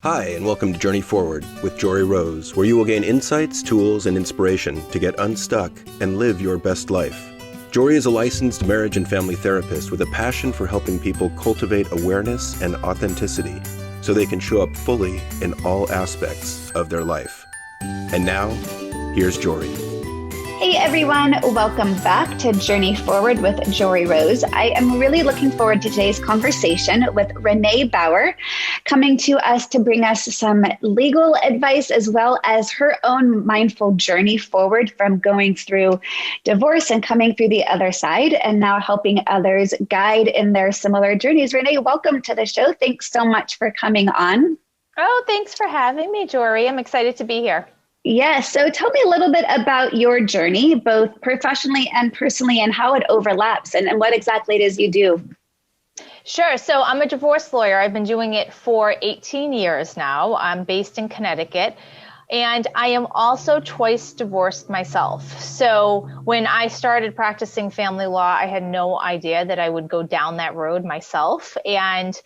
Hi, and welcome to Journey Forward with Jory Rose, where you will gain insights, tools, and inspiration to get unstuck and live your best life. Jory is a licensed marriage and family therapist with a passion for helping people cultivate awareness and authenticity so they can show up fully in all aspects of their life. And now, here's Jory. Hey everyone, welcome back to Journey Forward with Jory Rose. I am really looking forward to today's conversation with Renee Bauer, coming to us to bring us some legal advice as well as her own mindful journey forward from going through divorce and coming through the other side and now helping others guide in their similar journeys. Renee, welcome to the show. Thanks so much for coming on. Oh, thanks for having me, Jory. I'm excited to be here. Yes. So tell me a little bit about your journey, both professionally and personally, and how it overlaps and what exactly it is you do. Sure. So I'm a divorce lawyer. I've been doing it for 18 years now. I'm based in Connecticut. And I am also twice divorced myself. So when I started practicing family law, I had no idea that I would go down that road myself. And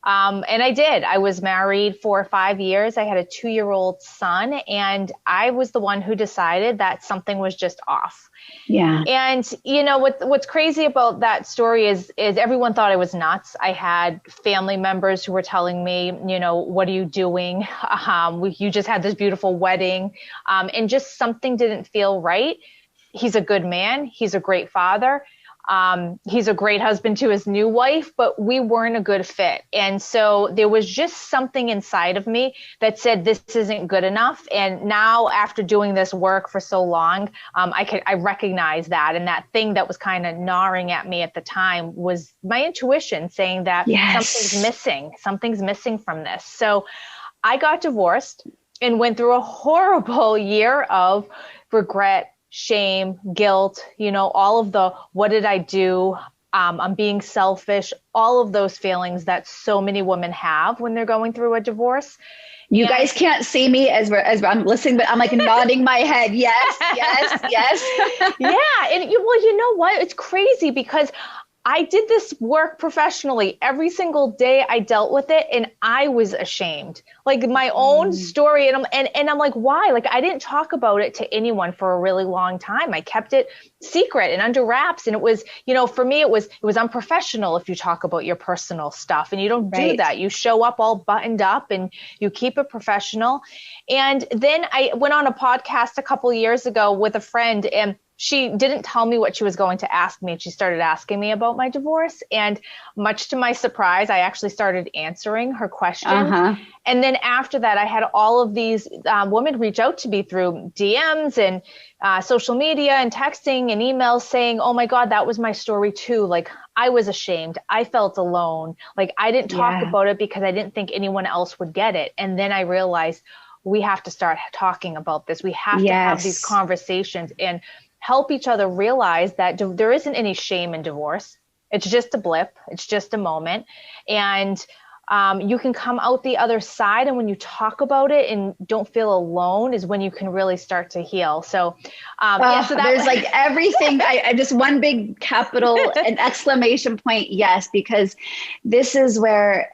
I did. I was married for 5 years. I had a 2-year-old son, and I was the one who decided that something was just off. Yeah. And you know what's crazy about that story is everyone thought I was nuts. I had family members who were telling me, you know, what are you doing? You just had this beautiful wedding, and just something didn't feel right. He's a good man. He's a great father. He's a great husband to his new wife, but we weren't a good fit. And so there was just something inside of me that said, this isn't good enough. And now after doing this work for so long, I recognize that. And that thing that was kind of gnawing at me at the time was my intuition saying that something's missing from this. So I got divorced and went through a horrible year of regret, shame, guilt, you know, all of the, what did I do? I'm being selfish, all of those feelings that so many women have when they're going through a divorce. You guys can't see me as I'm listening, but I'm like nodding my head. Yes, yes, yes. Yeah. And you know what? It's crazy because I did this work professionally. Every single day I dealt with it and I was ashamed, like my own story. And I'm like, why? Like I didn't talk about it to anyone for a really long time. I kept it secret and under wraps. And it was, you know, for me, it was unprofessional if you talk about your personal stuff, and you don't do that. You show up all buttoned up and you keep it professional. And then I went on a podcast a couple of years ago with a friend, and she didn't tell me what she was going to ask me. And she started asking me about my divorce. And much to my surprise, I actually started answering her questions. And then after that, I had all of these women reach out to me through DMs and social media and texting and emails saying, oh my God, that was my story too. Like I was ashamed. I felt alone. Like I didn't talk about it because I didn't think anyone else would get it. And then I realized we have to start talking about this. We have to have these conversations and help each other realize that there isn't any shame in divorce. It's just a blip. It's just a moment. And you can come out the other side. And when you talk about it and don't feel alone is when you can really start to heal. So, so there's like everything. I just one big capital and exclamation point. Yes, because this is where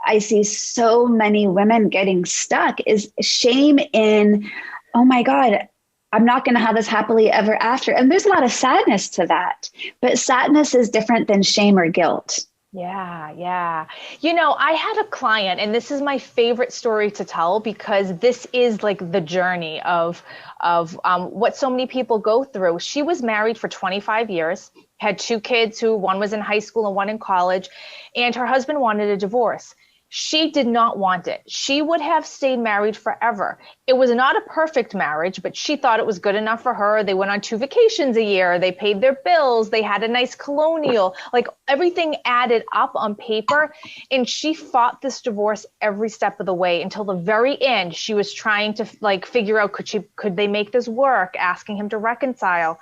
I see so many women getting stuck is shame in, oh my God, I'm not going to have this happily ever after. And there's a lot of sadness to that, but sadness is different than shame or guilt. Yeah. You know, I had a client, and this is my favorite story to tell because this is like the journey of what so many people go through. She was married for 25 years, had 2 kids who one was in high school and one in college, and her husband wanted a divorce. She did not want it. She would have stayed married forever. It was not a perfect marriage, but she thought it was good enough for her. They went on 2 vacations a year. They paid their bills. They had a nice colonial, like everything added up on paper. And she fought this divorce every step of the way until the very end. She was trying to like figure out, could they make this work? Asking him to reconcile.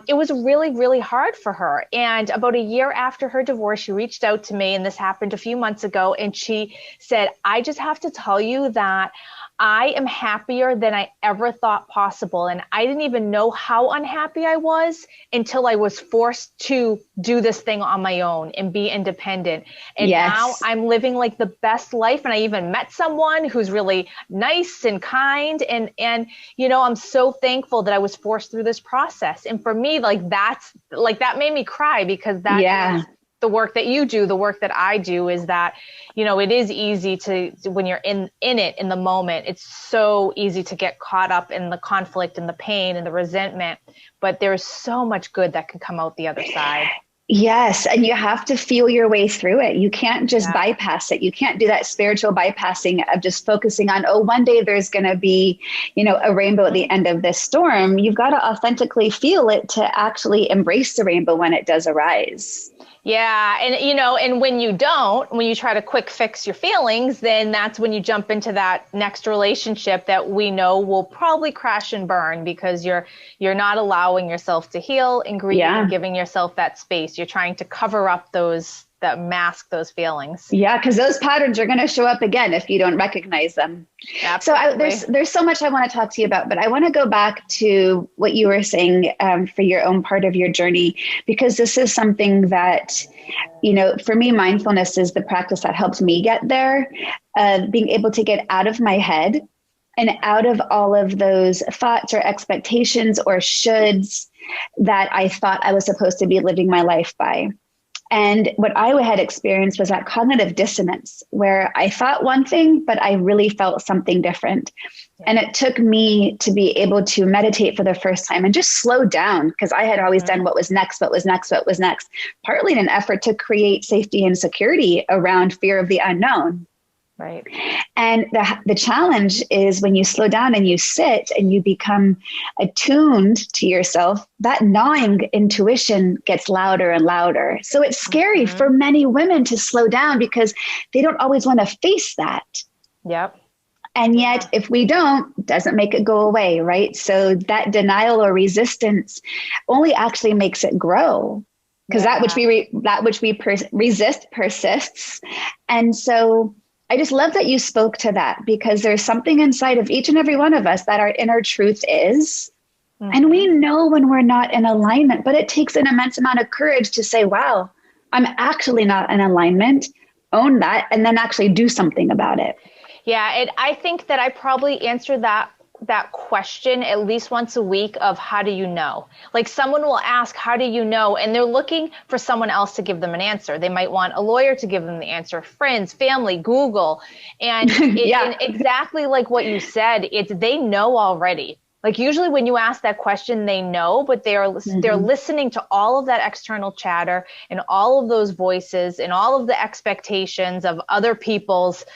It was really, really hard for her. And about a year after her divorce, she reached out to me, and this happened a few months ago. And she said, I just have to tell you that I am happier than I ever thought possible. And I didn't even know how unhappy I was until I was forced to do this thing on my own and be independent. And now I'm living like the best life. And I even met someone who's really nice and kind. And, I'm so thankful that I was forced through this process. And for me, that made me cry, because that is the work that you do, the work that I do, is that, it is easy to, when you're in it, in the moment, it's so easy to get caught up in the conflict and the pain and the resentment, but there's so much good that can come out the other side. Yes. And you have to feel your way through it. You can't just bypass it. You can't do that spiritual bypassing of just focusing on, one day there's going to be, a rainbow at the end of this storm. You've got to authentically feel it to actually embrace the rainbow when it does arise. Yeah. And, and when you try to quick fix your feelings, then that's when you jump into that next relationship that we know will probably crash and burn, because you're not allowing yourself to heal and grieve and giving yourself that space. You're trying to cover up that mask those feelings. Yeah, because those patterns are going to show up again if you don't recognize them. Absolutely. So there's so much I want to talk to you about, but I want to go back to what you were saying for your own part of your journey, because this is something that, for me, mindfulness is the practice that helped me get there, being able to get out of my head and out of all of those thoughts or expectations or shoulds that I thought I was supposed to be living my life by. And what I had experienced was that cognitive dissonance, where I thought one thing, but I really felt something different. And it took me to be able to meditate for the first time and just slow down, because I had always done what was next, partly in an effort to create safety and security around fear of the unknown. Right. And the challenge is when you slow down and you sit and you become attuned to yourself, that gnawing intuition gets louder and louder. So it's scary for many women to slow down because they don't always want to face that. Yep. And yet, if we don't, it doesn't make it go away, right? So that denial or resistance only actually makes it grow, because that which we resist persists. And so I just love that you spoke to that, because there's something inside of each and every one of us that our inner truth is. And we know when we're not in alignment, but it takes an immense amount of courage to say, wow, I'm actually not in alignment, own that, and then actually do something about it. Yeah. I think that I probably answer that question at least once a week of, how do you know? Like, someone will ask, how do you know? And they're looking for someone else to give them an answer. They might want a lawyer to give them the answer, friends, family, Google. And, and exactly like what you said, they know already. Like, usually when you ask that question, they know, but they're listening to all of that external chatter and all of those voices and all of the expectations of other people's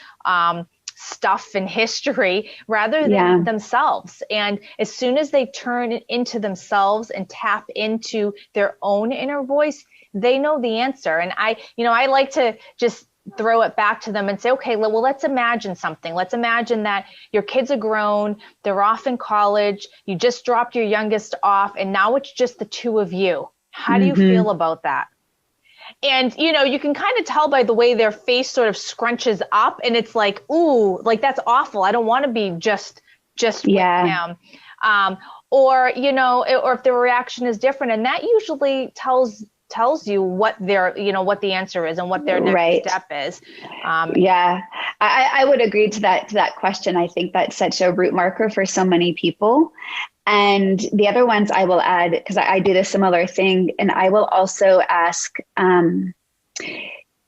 stuff and history rather than themselves. And as soon as they turn into themselves and tap into their own inner voice, they know the answer. And I like to just throw it back to them and say, okay, well, let's imagine something. Let's imagine that your kids are grown, they're off in college, you just dropped your youngest off, and now it's just the two of you. How do you feel about that? And, you can kind of tell by the way their face sort of scrunches up, and it's like, ooh, like, that's awful. I don't want to be just with him. Or if their reaction is different, and that usually tells you what what the answer is and what their next step is. I would agree to that question. I think that's such a root marker for so many people. And the other ones I will add, because I did a similar thing, and I will also ask,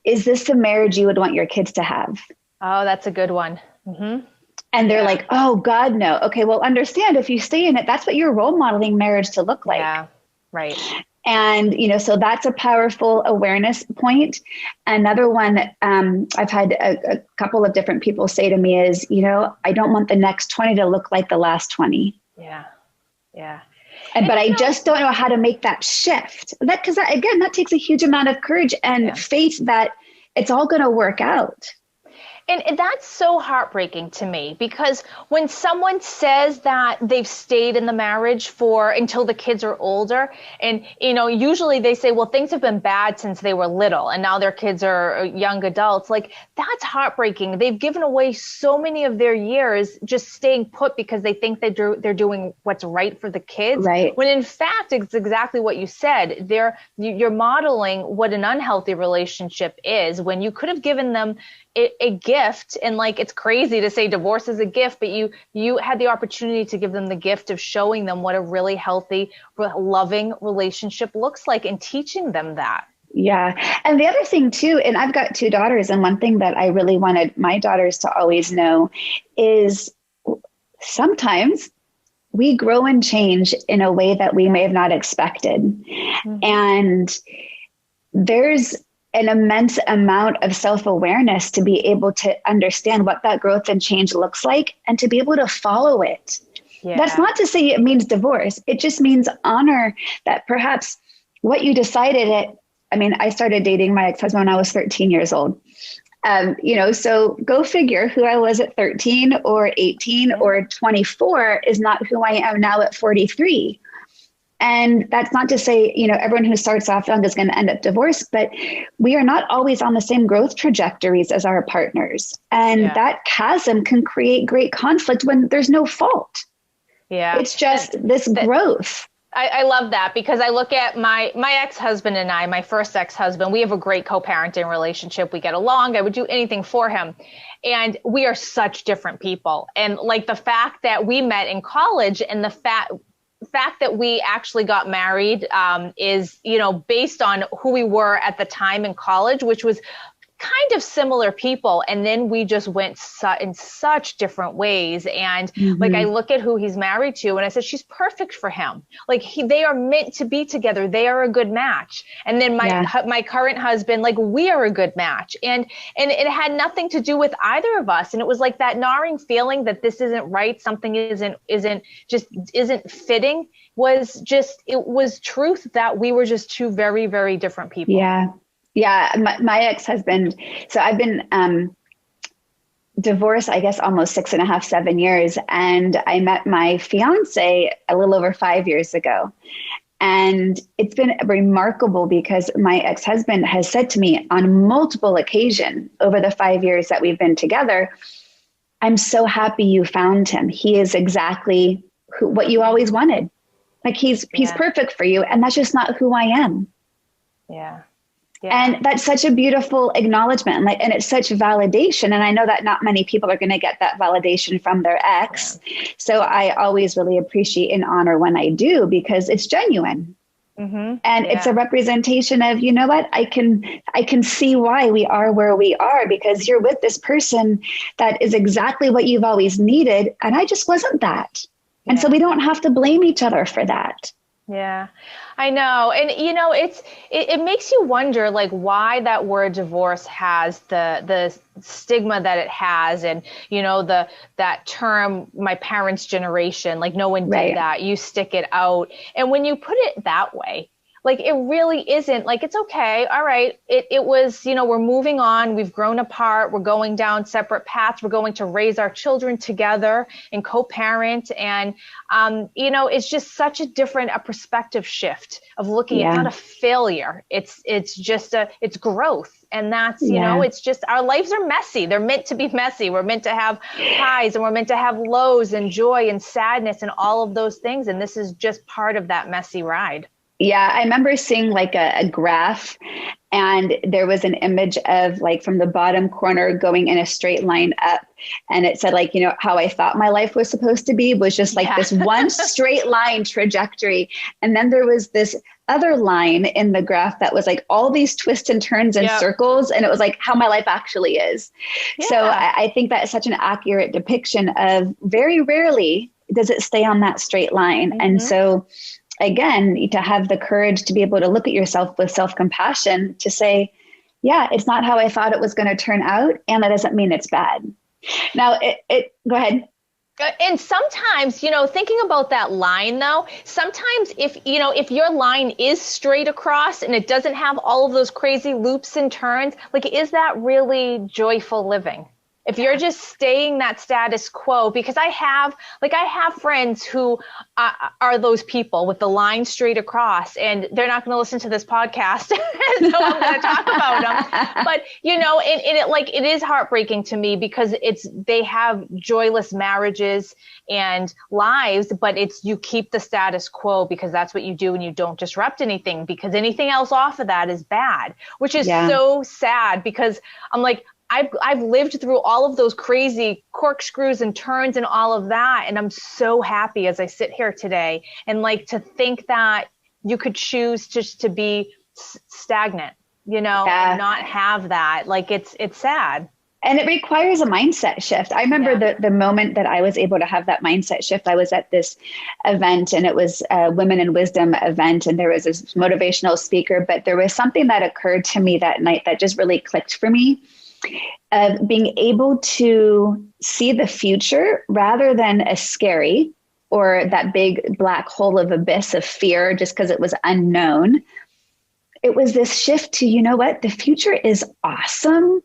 is this the marriage you would want your kids to have? Oh, that's a good one. Mm-hmm. And they're like, oh God, no. Okay, well, understand, if you stay in it, that's what you're role modeling marriage to look like. Yeah, right. And, so that's a powerful awareness point. Another one that I've had a couple of different people say to me is, I don't want the next 20 to look like the last 20. Yeah. Yeah. But I just don't know how to make that shift. Because that takes a huge amount of courage and faith that it's all going to work out. And that's so heartbreaking to me, because when someone says that they've stayed in the marriage for until the kids are older, and, usually they say, well, things have been bad since they were little and now their kids are young adults. Like, that's heartbreaking. They've given away so many of their years just staying put because they think they're doing what's right for the kids. Right. When in fact, it's exactly what you said. You're modeling what an unhealthy relationship is, when you could have given them a gift. And like, it's crazy to say divorce is a gift, but you had the opportunity to give them the gift of showing them what a really healthy, loving relationship looks like, and teaching them that. Yeah. And the other thing too, and I've got 2 daughters, and one thing that I really wanted my daughters to always know is sometimes we grow and change in a way that we may have not expected. Mm-hmm. And there's an immense amount of self-awareness to be able to understand what that growth and change looks like, and to be able to follow it. Yeah. That's not to say it means divorce. It just means honor that perhaps what you decided I started dating my ex-husband when I was 13 years old. So go figure, who I was at 13 or 18 or 24 is not who I am now at 43. And that's not to say, everyone who starts off young is going to end up divorced, but we are not always on the same growth trajectories as our partners. And that chasm can create great conflict when there's no fault. Yeah. It's just this growth. I love that, because I look at my ex-husband and my first ex-husband. We have a great co-parenting relationship. We get along. I would do anything for him. And we are such different people. And like, the fact that we met in college, and the fact that we actually got married is, based on who we were at the time in college, which was kind of similar people. And then we just went in such different ways. And like, I look at who he's married to, and I said, she's perfect for him. Like, they are meant to be together. They are a good match. And then my current husband, like, we are a good match. And it had nothing to do with either of us. And it was like that gnawing feeling that this isn't right. Something isn't fitting, it was truth that we were just 2 very, very different people. Yeah. Yeah, my ex-husband, so I've been divorced, I guess, almost 6.5, 7 years. And I met my fiance a little over 5 years ago. And it's been remarkable, because my ex-husband has said to me on multiple occasions over the 5 years that we've been together, I'm so happy you found him. He is exactly what you always wanted. Like, he's perfect for you. And that's just not who I am. Yeah. Yeah. And that's such a beautiful acknowledgement, and it's such validation. And I know that not many people are going to get that validation from their ex. Yeah. So I always really appreciate and honor when I do, because it's genuine. Mm-hmm. And it's a representation of, you know what, I can see why we are where we are, because you're with this person that is exactly what you've always needed. And I just wasn't that. Yeah. And so we don't have to blame each other for that. Yeah, I know. And, it makes you wonder, like, why that word divorce has the stigma that it has. And, that term, my parents' generation, like, no one did that. You stick it out. And when you put it that way, like, it really isn't like, it's okay. All right. It was, we're moving on. We've grown apart. We're going down separate paths. We're going to raise our children together and co-parent. And, it's just such a perspective shift of looking. It's not a failure. It's just it's growth. And that's, it's just, our lives are messy. They're meant to be messy. We're meant to have highs, and we're meant to have lows, and joy and sadness and all of those things. And this is just part of that messy ride. Yeah, I remember seeing like a graph, and there was an image of, like, from the bottom corner going in a straight line up. And it said, like, how I thought my life was supposed to be was just like this one straight line trajectory. And then there was this other line in the graph that was like all these twists and turns and circles. And it was like how my life actually is. Yeah. So I think that is such an accurate depiction of, very rarely does it stay on that straight line. Mm-hmm. And so, again, to have the courage to be able to look at yourself with self-compassion, to say, yeah, it's not how I thought it was going to turn out. And that doesn't mean it's bad. Now, go ahead. And sometimes, thinking about that line, though, sometimes if your line is straight across and it doesn't have all of those crazy loops and turns, like, is that really joyful living? If you're just staying that status quo, because I have friends who are those people with the line straight across, and they're not going to listen to this podcast. So I'm going to talk about them. But, it is heartbreaking to me because they have joyless marriages and lives, but you keep the status quo because that's what you do, and you don't disrupt anything, because anything else off of that is bad, which is so sad, because I'm like, I've lived through all of those crazy corkscrews and turns and all of that. And I'm so happy as I sit here today, and to think that you could choose just to be stagnant, and not have that. It's sad. And it requires a mindset shift. I remember the moment that I was able to have that mindset shift. I was at this event, and it was a Women in Wisdom event, and there was this motivational speaker, but there was something that occurred to me that night that just really clicked for me. Being able to see the future rather than a scary or that big black hole of abyss of fear just because it was unknown. It was this shift to, you know what, the future is awesome,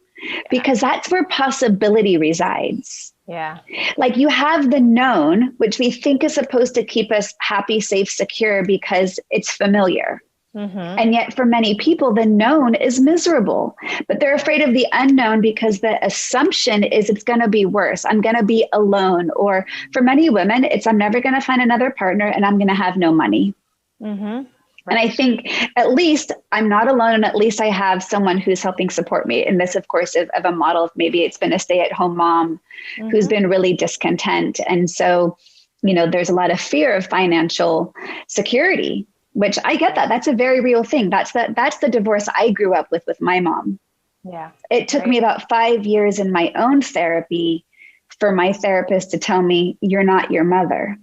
because that's where possibility resides. Yeah. You have the known, which we think is supposed to keep us happy, safe, secure because it's familiar. Mm-hmm. And yet for many people, the known is miserable, but they're afraid of the unknown because the assumption is it's going to be worse. I'm going to be alone. Or for many women, it's I'm never going to find another partner and I'm going to have no money. Mm-hmm. Right. And I think at least I'm not alone, and at least I have someone who's helping support me. And this, of course, of a model of maybe it's been a stay-at-home mom who's been really discontent. And so, there's a lot of fear of financial security, which I get that. That's a very real thing. That's the divorce I grew up with my mom. Yeah. It took me about 5 years in my own therapy for my therapist to tell me, you're not your mother.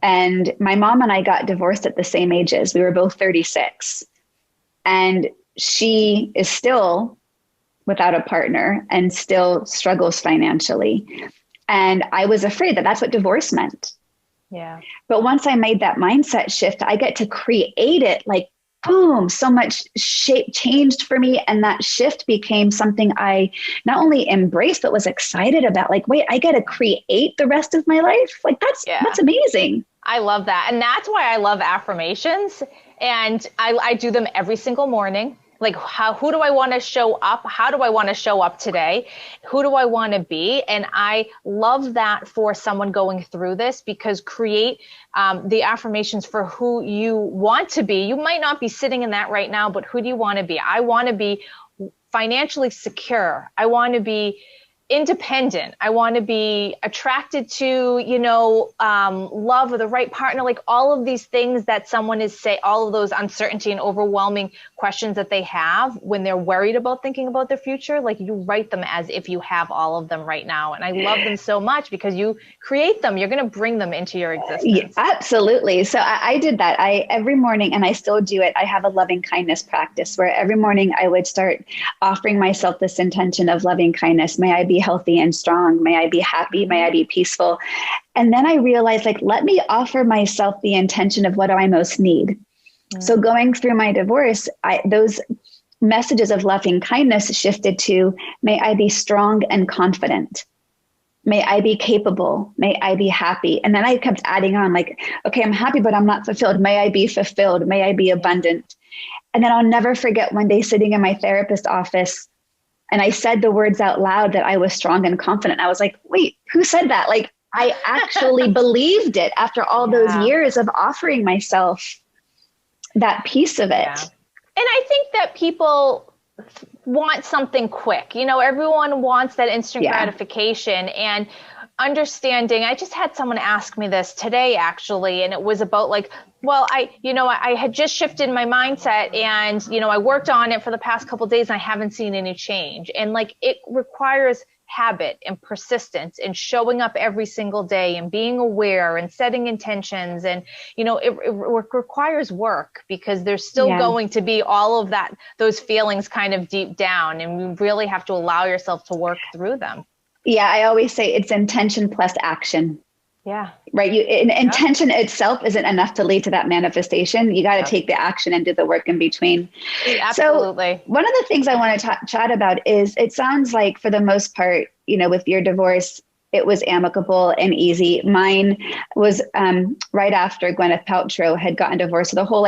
And my mom and I got divorced at the same ages. We were both 36. And she is still without a partner and still struggles financially. And I was afraid that that's what divorce meant. Yeah. But once I made that mindset shift, I get to create it, boom, so much shape changed for me. And that shift became something I not only embraced, but was excited about. Wait, I get to create the rest of my life. That's amazing. I love that. And that's why I love affirmations. And I do them every single morning. Who do I want to show up? How do I want to show up today? Who do I want to be? And I love that for someone going through this, because create the affirmations for who you want to be. You might not be sitting in that right now, but who do you want to be? I want to be financially secure. I want to be independent. I want to be attracted to, love or the right partner, all of these things that someone is all of those uncertainty and overwhelming questions that they have when they're worried about thinking about their future. You write them as if you have all of them right now. And I love them so much because you create them. You're going to bring them into your existence. Yeah, absolutely. So I did that. Every morning, and I still do it, I have a loving kindness practice where every morning I would start offering myself this intention of loving kindness. May I be healthy and strong. May I be happy. May I be peaceful. And then I realized, let me offer myself the intention of what do I most need. So going through my divorce, those messages of loving kindness shifted to, may I be strong and confident. May I be capable. May I be happy. And then I kept adding on okay, I'm happy, but I'm not fulfilled. May I be fulfilled. May I be abundant. And then I'll never forget one day sitting in my therapist's office, and I said the words out loud that I was strong and confident. I was like, wait, who said that? I actually believed it after all those years of offering myself that piece of it. Yeah. And I think that people want something quick. Everyone wants that instant gratification, and understanding. I just had someone ask me this today, actually, and it was about I had just shifted my mindset, and, I worked on it for the past couple of days and I haven't seen any change. And it requires habit and persistence and showing up every single day and being aware and setting intentions. And, it requires work, because there's still going to be all of that, those feelings kind of deep down, and you really have to allow yourself to work through them. Yeah, I always say it's intention plus action. Yeah. Right. Intention itself isn't enough to lead to that manifestation. You got to take the action and do the work in between. Absolutely. So one of the things I want to chat about is, it sounds like for the most part, with your divorce, it was amicable and easy. Mine was right after Gwyneth Paltrow had gotten divorced. So the whole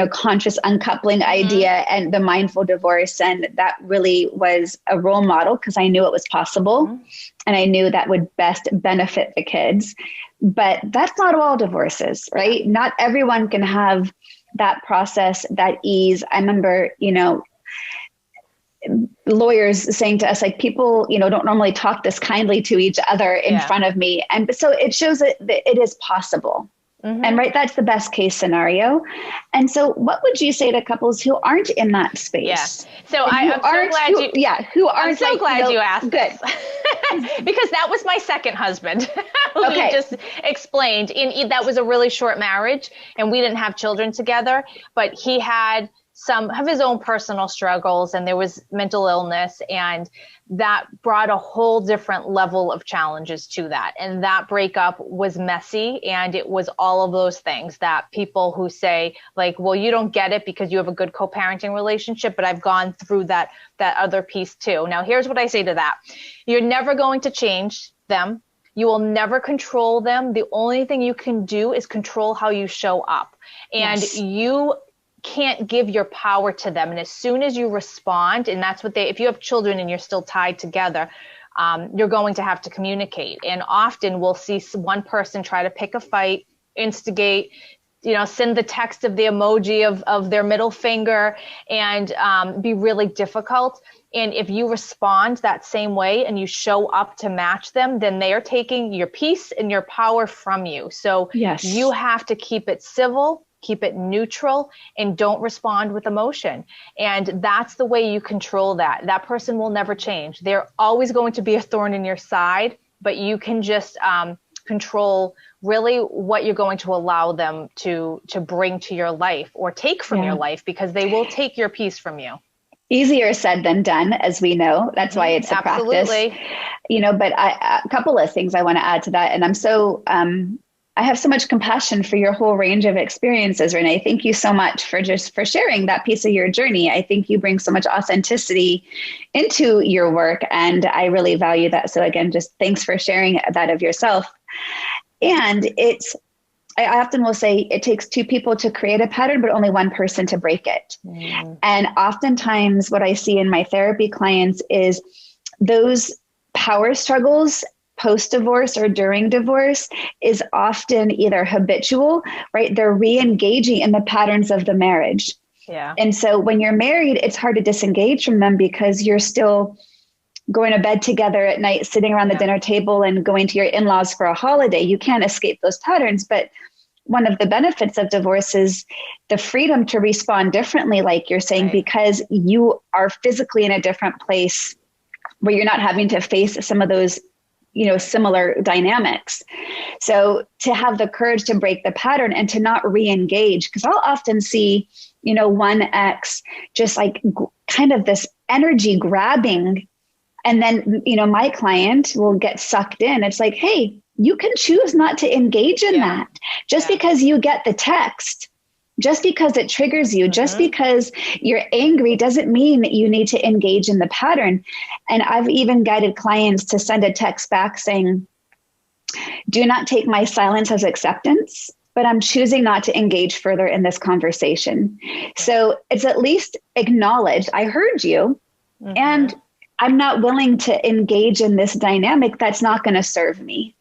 conscious uncoupling idea and the mindful divorce. And that really was a role model because I knew it was possible and I knew that would best benefit the kids. But that's not all divorces, right? Not everyone can have that process, that ease. I remember, lawyers saying to us, people, don't normally talk this kindly to each other in front of me. And so it shows that it is possible. And that's the best case scenario. And so what would you say to couples who aren't in that space? Yeah. So I'm so glad you asked this. Because that was my second husband who you just explained. That was a really short marriage and we didn't have children together, but he had some of his own personal struggles and there was mental illness, and that brought a whole different level of challenges to that. And that breakup was messy, and it was all of those things that people who say well, you don't get it because you have a good co-parenting relationship, but I've gone through that other piece too. Now, here's what I say to that. You're never going to change them. You will never control them. The only thing you can do is control how you show up. And you can't give your power to them. And as soon as you respond, and that's what if you have children and you're still tied together, you're going to have to communicate. And often we'll see one person try to pick a fight, instigate, send the text of the emoji of their middle finger and be really difficult. And if you respond that same way and you show up to match them, then they are taking your peace and your power from you. So you have to keep it civil, keep it neutral, and don't respond with emotion. And that's the way you control that. That person will never change. They're always going to be a thorn in your side, but you can just control really what you're going to allow them to bring to your life or take from your life, because they will take your peace from you. Easier said than done, as we know. That's why it's a practice. But a couple of things I want to add to that. And I'm so, I have so much compassion for your whole range of experiences, Renee. Thank you so much for sharing that piece of your journey. I think you bring so much authenticity into your work, and I really value that. So again, just thanks for sharing that of yourself. And I often will say it takes two people to create a pattern, but only one person to break it. And oftentimes what I see in my therapy clients is those power struggles post-divorce or during divorce is often either habitual, right? They're re-engaging in the patterns of the marriage. Yeah. And so when you're married, it's hard to disengage from them because you're still going to bed together at night, sitting around the dinner table and going to your in-laws for a holiday. You can't escape those patterns. But one of the benefits of divorce is the freedom to respond differently, like you're saying, because you are physically in a different place where you're not having to face some of those similar dynamics. So to have the courage to break the pattern and to not re-engage, because I'll often see, one ex just kind of this energy grabbing. And then, my client will get sucked in. It's like, hey, you can choose not to engage in that. Just because you get the text, just because it triggers you, just because you're angry doesn't mean that you need to engage in the pattern. And I've even guided clients to send a text back saying, do not take my silence as acceptance, but I'm choosing not to engage further in this conversation. So it's at least acknowledged, I heard you, and I'm not willing to engage in this dynamic that's not going to serve me.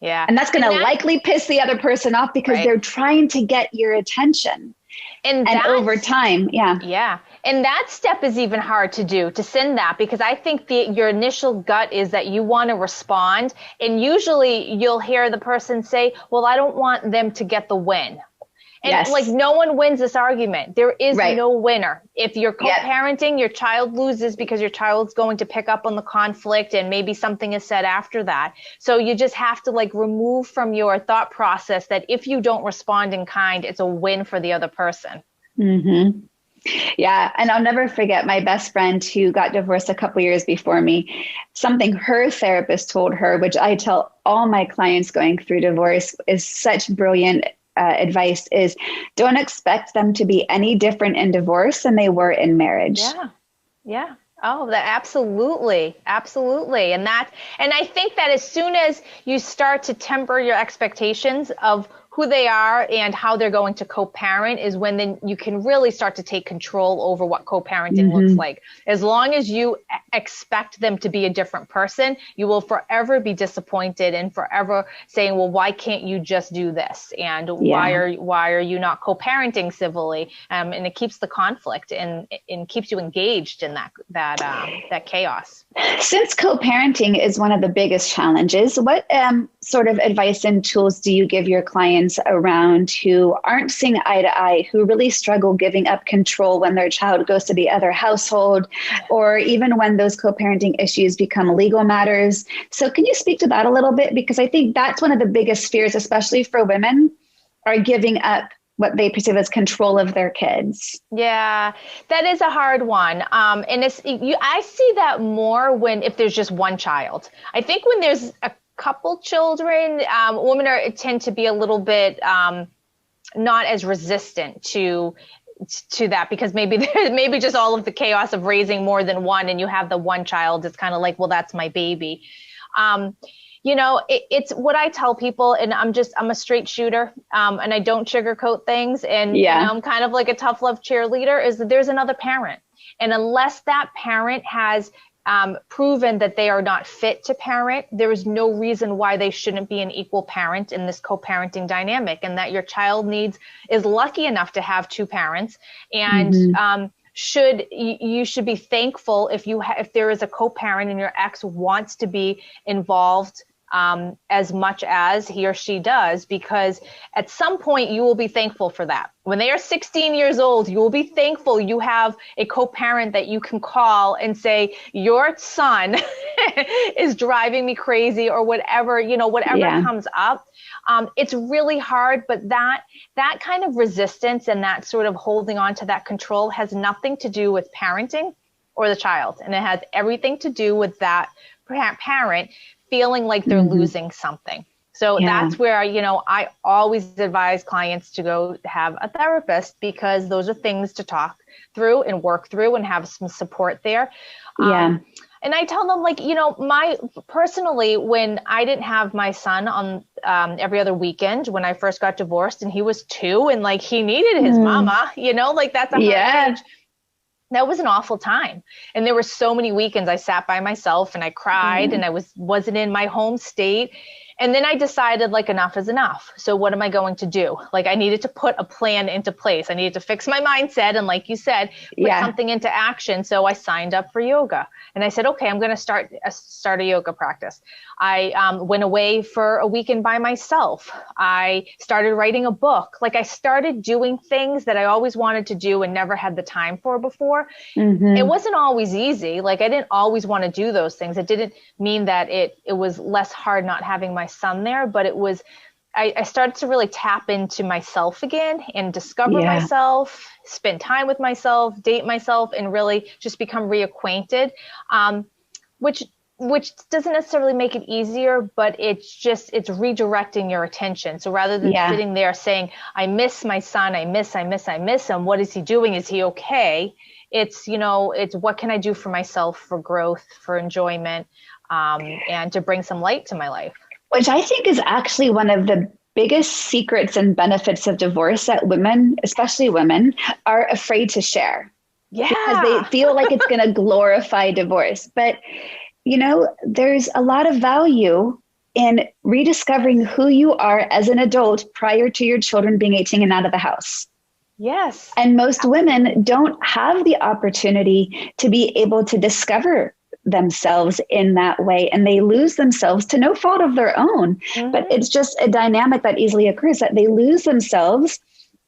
Yeah. And that's going to likely piss the other person off because they're trying to get your attention. And over time, Yeah. And that step is even hard to do, to send that, because I think your initial gut is that you want to respond. And usually you'll hear the person say, well, I don't want them to get the win. And no one wins this argument. There is no winner. If you're co-parenting, your child loses because your child's going to pick up on the conflict and maybe something is said after that. So you just have to remove from your thought process that if you don't respond in kind, it's a win for the other person. Yeah. And I'll never forget my best friend who got divorced a couple years before me. Something her therapist told her, which I tell all my clients going through divorce is such brilliant advice, is don't expect them to be any different in divorce than they were in marriage. Yeah. Yeah. Oh, that absolutely. Absolutely. And I think that as soon as you start to temper your expectations of who they are and how they're going to co-parent is when then you can really start to take control over what co-parenting looks like. As long as you expect them to be a different person, you will forever be disappointed and forever saying, well, why can't you just do this? And why are you not co-parenting civilly? And it keeps the conflict and keeps you engaged in that chaos. Since co-parenting is one of the biggest challenges, what sort of advice and tools do you give your clients around who aren't seeing eye to eye, who really struggle giving up control when their child goes to the other household, or even when those co-parenting issues become legal matters? So can you speak to that a little bit? Because I think that's one of the biggest fears, especially for women, are giving up what they perceive as control of their kids. Yeah, that is a hard one. And I see that more if there's just one child. I think when there's a couple children, women tend to be a little bit not as resistant to that, because maybe just all of the chaos of raising more than one, and you have the one child, it's kind of like, well, that's my baby. It's what I tell people, and I'm a straight shooter, and I don't sugarcoat things. And I'm kind of like a tough love cheerleader, is that there's another parent. And unless that parent has proven that they are not fit to parent, there is no reason why they shouldn't be an equal parent in this co-parenting dynamic, and that your child is lucky enough to have two parents. And you should be thankful if there is a co-parent and your ex wants to be involved as much as he or she does, because at some point you will be thankful for that. When they are 16 years old, you will be thankful you have a co-parent that you can call and say, your son is driving me crazy, or whatever comes up. It's really hard, but that kind of resistance and that sort of holding on to that control has nothing to do with parenting or the child. And it has everything to do with that parent feeling like they're losing something. So that's where, I always advise clients to go have a therapist, because those are things to talk through and work through and have some support there. And I tell them, personally, when I didn't have my son on every other weekend when I first got divorced, and he was 2, and he needed his mama, that's a hard age. That was an awful time. And there were so many weekends I sat by myself and I cried and I wasn't in my home state. And then I decided enough is enough. So what am I going to do? I needed to put a plan into place. I needed to fix my mindset. And like you said, put something into action. So I signed up for yoga, and I said, okay, I'm going to start a yoga practice. I went away for a weekend by myself. I started writing a book. I started doing things that I always wanted to do and never had the time for before. It wasn't always easy. I didn't always want to do those things. It didn't mean that it was less hard not having my son there, but it was, I started to really tap into myself again and discover myself, spend time with myself, date myself, and really just become reacquainted, which doesn't necessarily make it easier, but it's redirecting your attention. So rather than sitting there saying, I miss my son, I miss him, what is he doing? Is he okay? It's what can I do for myself, for growth, for enjoyment, and to bring some light to my life. Which I think is actually one of the biggest secrets and benefits of divorce that women, especially women, are afraid to share. Yeah. Because they feel like it's going to glorify divorce. But, there's a lot of value in rediscovering who you are as an adult prior to your children being 18 and out of the house. Yes. And most women don't have the opportunity to be able to discover themselves in that way, and they lose themselves to no fault of their own. But it's just a dynamic that easily occurs, that they lose themselves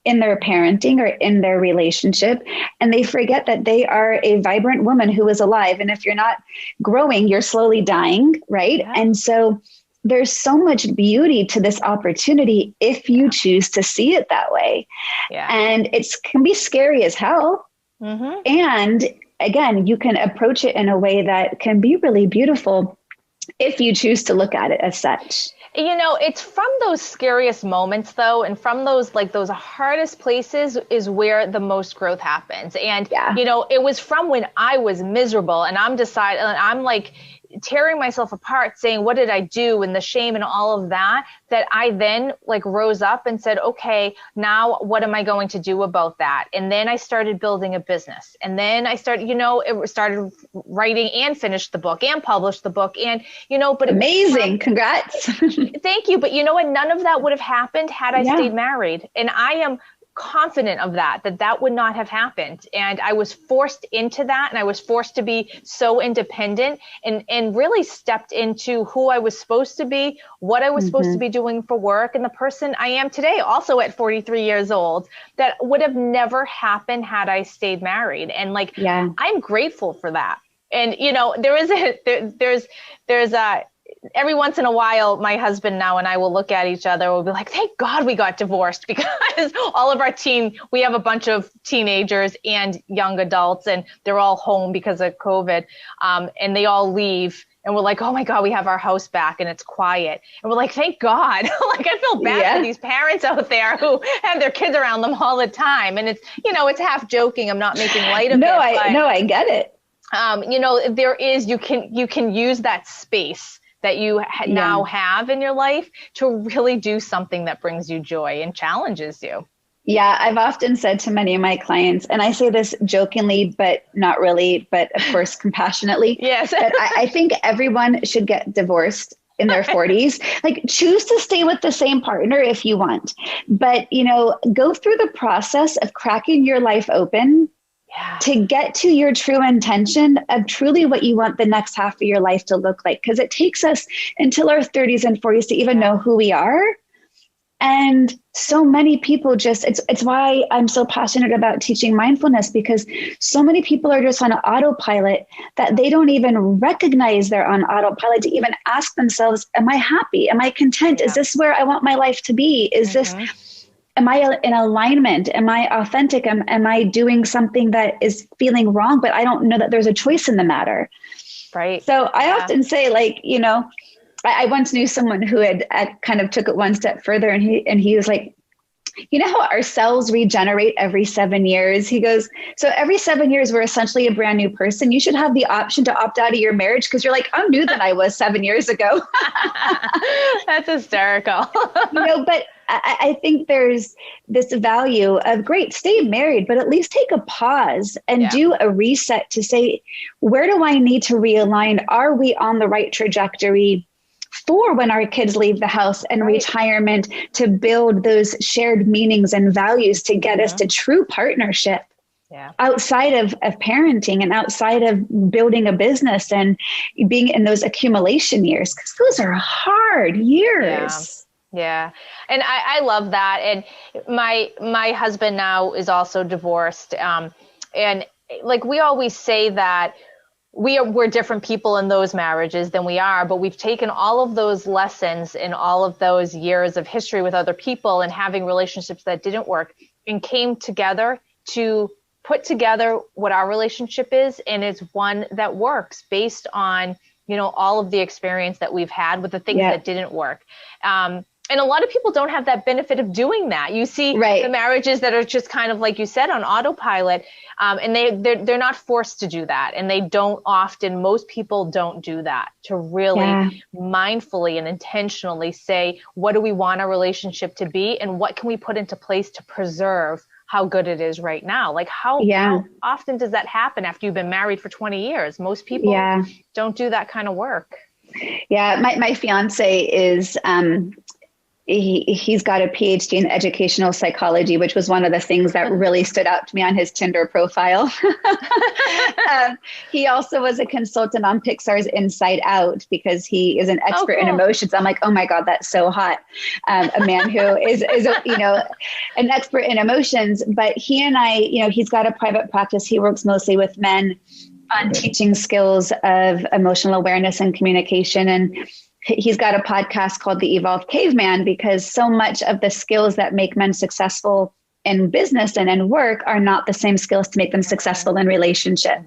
in their parenting or in their relationship, and they forget that they are a vibrant woman who is alive. And if you're not growing, you're slowly dying, right? And so there's so much beauty to this opportunity if you choose to see it that way. And it can be scary as hell. And again, you can approach it in a way that can be really beautiful if you choose to look at it as such. It's from those scariest moments though, and from those hardest places is where the most growth happens. And, it was from when I was miserable and I'm like tearing myself apart saying, what did I do? And the shame and all of that I then like rose up and said, okay, now what am I going to do about that? And then I started building a business. And then I started writing and finished the book and published the book. And, but amazing. Congrats. Thank you. But you know what? None of that would have happened had I stayed married. And I am confident of that would not have happened. And I was forced into that, and I was forced to be so independent and really stepped into who I was supposed to be, what I was supposed to be doing for work, and the person I am today, also at 43 years old. That would have never happened had I stayed married. And I'm grateful for that. And there's every once in a while, my husband now and I will look at each other. We'll be like, thank God we got divorced, because all of we have a bunch of teenagers and young adults, and they're all home because of COVID. And they all leave. And we're like, oh my God, we have our house back and it's quiet. And we're like, thank God. Like, I feel bad for these parents out there who have their kids around them all the time. And it's half joking. I'm not making light of it. I get it. There is, you can use that space that you now have in your life to really do something that brings you joy and challenges you. Yeah, I've often said to many of my clients, and I say this jokingly, but not really, but of course, compassionately, yes, that I think everyone should get divorced in their 40s. Like, choose to stay with the same partner if you want, but, go through the process of cracking your life open to get to your true intention of truly what you want the next half of your life to look like. Because it takes us until our 30s and 40s to even know who we are. And so many people it's why I'm so passionate about teaching mindfulness, because so many people are just on autopilot that they don't even recognize they're on autopilot to even ask themselves, am I happy? Am I content? Is this where I want my life to be? Is this, am I in alignment? Am I authentic? Am I doing something that is feeling wrong, but I don't know that there's a choice in the matter? Right. So I often say, I once knew someone who had kind of took it one step further, and he was like, how our cells regenerate every 7 years? He goes, so every 7 years, we're essentially a brand new person. You should have the option to opt out of your marriage because you're like, I'm new than I was 7 years ago. That's hysterical. But I think there's this value of, great, stay married, but at least take a pause and do a reset to say, where do I need to realign? Are we on the right trajectory for when our kids leave the house and retirement, to build those shared meanings and values to get us to true partnership outside of parenting and outside of building a business and being in those accumulation years, because those are hard years. Yeah. And I love that. And my husband now is also divorced. And like we always say that we're different people in those marriages than we are, but we've taken all of those lessons and all of those years of history with other people and having relationships that didn't work and came together to put together what our relationship is. And it's one that works based on, all of the experience that we've had with the things that didn't work. And a lot of people don't have that benefit of doing that. You see the marriages that are just kind of, like you said, on autopilot, and they're not forced to do that. And they don't often, most people don't do that, to really mindfully and intentionally say, what do we want our relationship to be? And what can we put into place to preserve how good it is right now? Like how often does that happen after you've been married for 20 years? Most people don't do that kind of work. Yeah. My fiance is, he's got a PhD in educational psychology, which was one of the things that really stood out to me on his Tinder profile. He also was a consultant on Pixar's Inside Out because he is an expert in emotions. I'm like, oh my God, that's so hot. A man who is an expert in emotions, but he and I, he's got a private practice. He works mostly with men on teaching skills of emotional awareness and communication. And he's got a podcast called The Evolved Caveman, because so much of the skills that make men successful in business and in work are not the same skills to make them successful in relationship.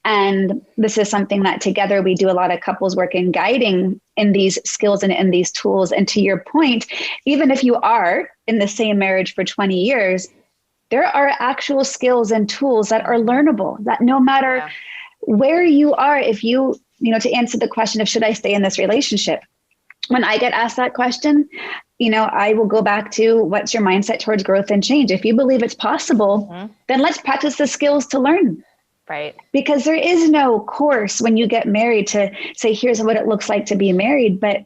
And this is something that together we do a lot of couples work in guiding in these skills and in these tools. And to your point, even if you are in the same marriage for 20 years, there are actual skills and tools that are learnable, that no matter where you are, if you, to answer the question of should I stay in this relationship? When I get asked that question, I will go back to what's your mindset towards growth and change? If you believe it's possible, then let's practice the skills to learn. Right. Because there is no course when you get married to say, here's what it looks like to be married. But,